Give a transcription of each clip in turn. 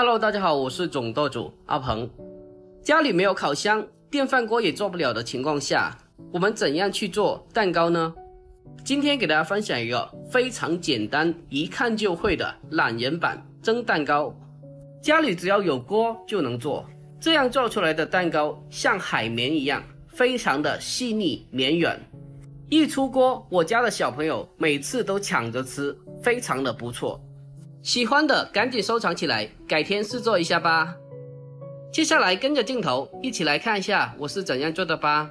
Hello， 大家好，我是总舵主阿鹏。家里没有烤箱，电饭锅也做不了的情况下，我们怎样去做蛋糕呢？今天给大家分享一个非常简单，一看就会的懒人版蒸蛋糕。家里只要有锅就能做，这样做出来的蛋糕像海绵一样，非常的细腻绵软。一出锅，我家的小朋友每次都抢着吃，非常的不错。喜欢的赶紧收藏起来，改天试做一下吧。接下来跟着镜头一起来看一下我是怎样做的吧。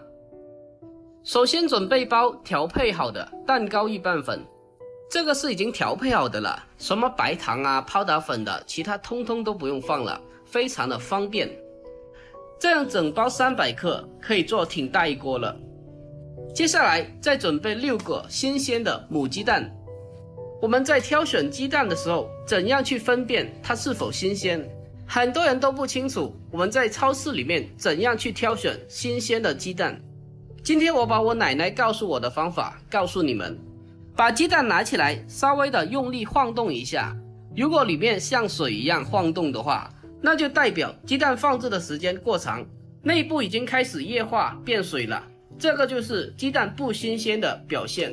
首先准备一包调配好的蛋糕预拌粉，这个是已经调配好的了，什么白糖啊、泡打粉的，其他通通都不用放了，非常的方便。这样整包300克可以做挺大一锅了。接下来再准备6个新鲜的母鸡蛋。我们在挑选鸡蛋的时候，怎样去分辨它是否新鲜？很多人都不清楚我们在超市里面怎样去挑选新鲜的鸡蛋。今天我把我奶奶告诉我的方法告诉你们。把鸡蛋拿起来，稍微的用力晃动一下，如果里面像水一样晃动的话，那就代表鸡蛋放置的时间过长，内部已经开始液化变水了，这个就是鸡蛋不新鲜的表现。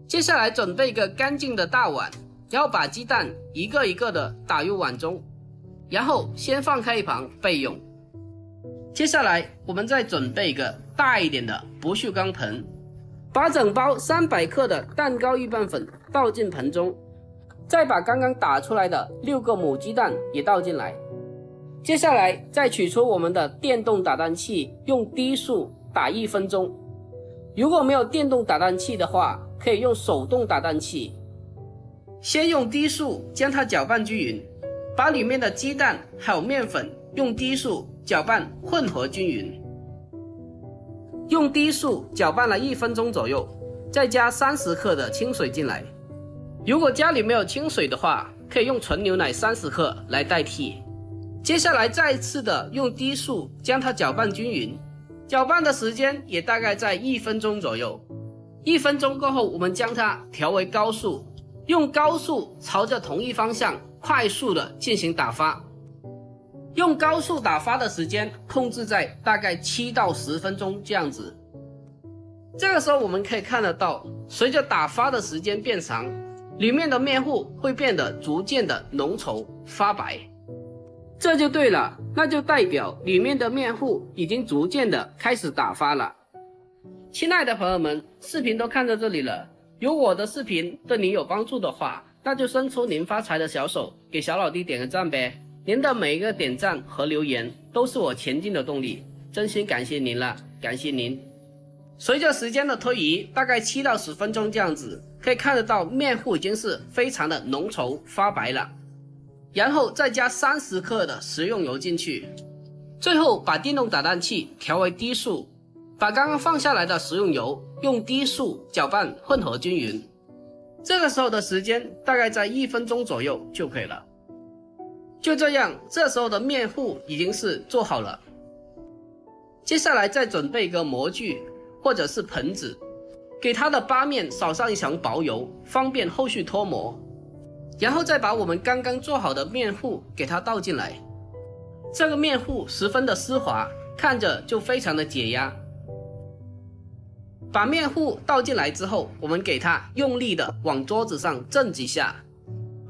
接下来准备一个干净的大碗，然后把鸡蛋一个一个的打入碗中，然后先放开一旁备用。接下来我们再准备一个大一点的不锈钢盆，把整包300克的蛋糕预拌粉倒进盆中，再把刚刚打出来的6个母鸡蛋也倒进来。接下来再取出我们的电动打蛋器，用低速打1分钟。如果没有电动打蛋器的话，可以用手动打蛋器。先用低速将它搅拌均匀，把里面的鸡蛋还有面粉用低速搅拌混合均匀。用低速搅拌了1分钟左右，再加30克的清水进来。如果家里没有清水的话，可以用纯牛奶30克来代替。接下来再次的用低速将它搅拌均匀，搅拌的时间也大概在1分钟左右。1分钟过后，我们将它调为高速，用高速朝着同一方向快速的进行打发。用高速打发的时间控制在大概7到10分钟这样子。这个时候我们可以看得到，随着打发的时间变长，里面的面糊会变得逐渐的浓稠发白。这就对了，那就代表里面的面糊已经逐渐的开始打发了。亲爱的朋友们，视频都看到这里了，如果我的视频对您有帮助的话，那就伸出您发财的小手，给小老弟点个赞呗。您的每一个点赞和留言都是我前进的动力，真心感谢您了，感谢您。随着时间的推移，大概7到10分钟这样子，可以看得到面糊已经是非常的浓稠发白了。然后再加30克的食用油进去，最后把电动打蛋器调为低速，把刚刚放下来的食用油用低速搅拌混合均匀。这个时候的时间大概在1分钟左右就可以了。就这样，这时候的面糊已经是做好了。接下来再准备一个模具或者是盆子，给它的8面扫上一层薄油，方便后续脱模。然后再把我们刚刚做好的面糊给它倒进来。这个面糊十分的丝滑，看着就非常的解压。把面糊倒进来之后，我们给它用力的往桌子上震几下，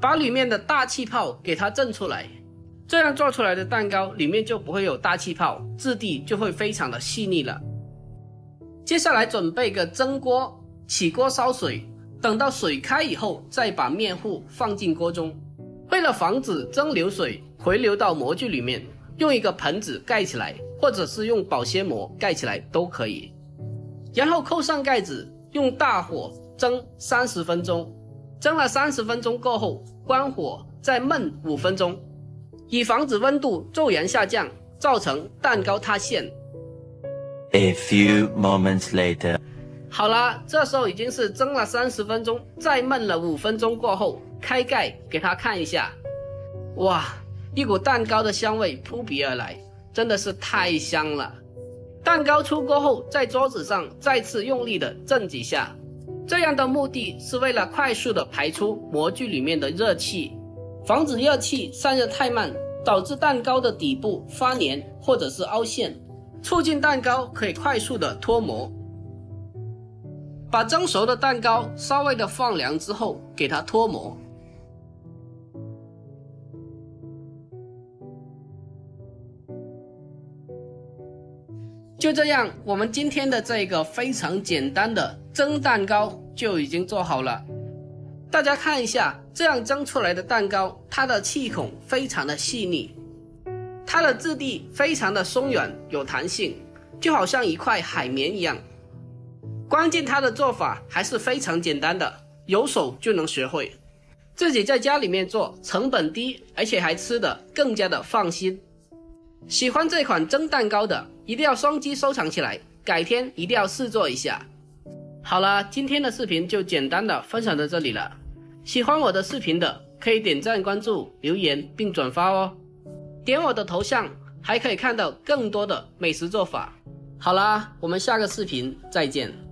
把里面的大气泡给它震出来，这样做出来的蛋糕里面就不会有大气泡，质地就会非常的细腻了。接下来准备一个蒸锅，起锅烧水，等到水开以后，再把面糊放进锅中。为了防止蒸馏水回流到模具里面，用一个盆子盖起来，或者是用保鲜膜盖起来都可以。然后扣上盖子，用大火蒸30分钟。蒸了30分钟过后，关火再焖5分钟，以防止温度骤然下降，造成蛋糕塌陷。A few moments later。好了，这时候已经是蒸了30分钟，再焖了5分钟过后，开盖给它看一下。哇，一股蛋糕的香味扑鼻而来，真的是太香了。蛋糕出锅后，在桌子上再次用力的震几下，这样的目的是为了快速的排出模具里面的热气，防止热气散热太慢，导致蛋糕的底部发黏或者是凹陷，促进蛋糕可以快速的脱模。把蒸熟的蛋糕稍微的放凉之后，给它脱模。就这样，我们今天的这个非常简单的蒸蛋糕就已经做好了。大家看一下，这样蒸出来的蛋糕，它的气孔非常的细腻，它的质地非常的松软有弹性，就好像一块海绵一样。关键它的做法还是非常简单的，有手就能学会。自己在家里面做，成本低，而且还吃得更加的放心。喜欢这款蒸蛋糕的，一定要双击收藏起来，改天一定要试做一下。好了，今天的视频就简单的分享到这里了。喜欢我的视频的，可以点赞、关注、留言并转发哦。点我的头像，还可以看到更多的美食做法。好啦，我们下个视频再见。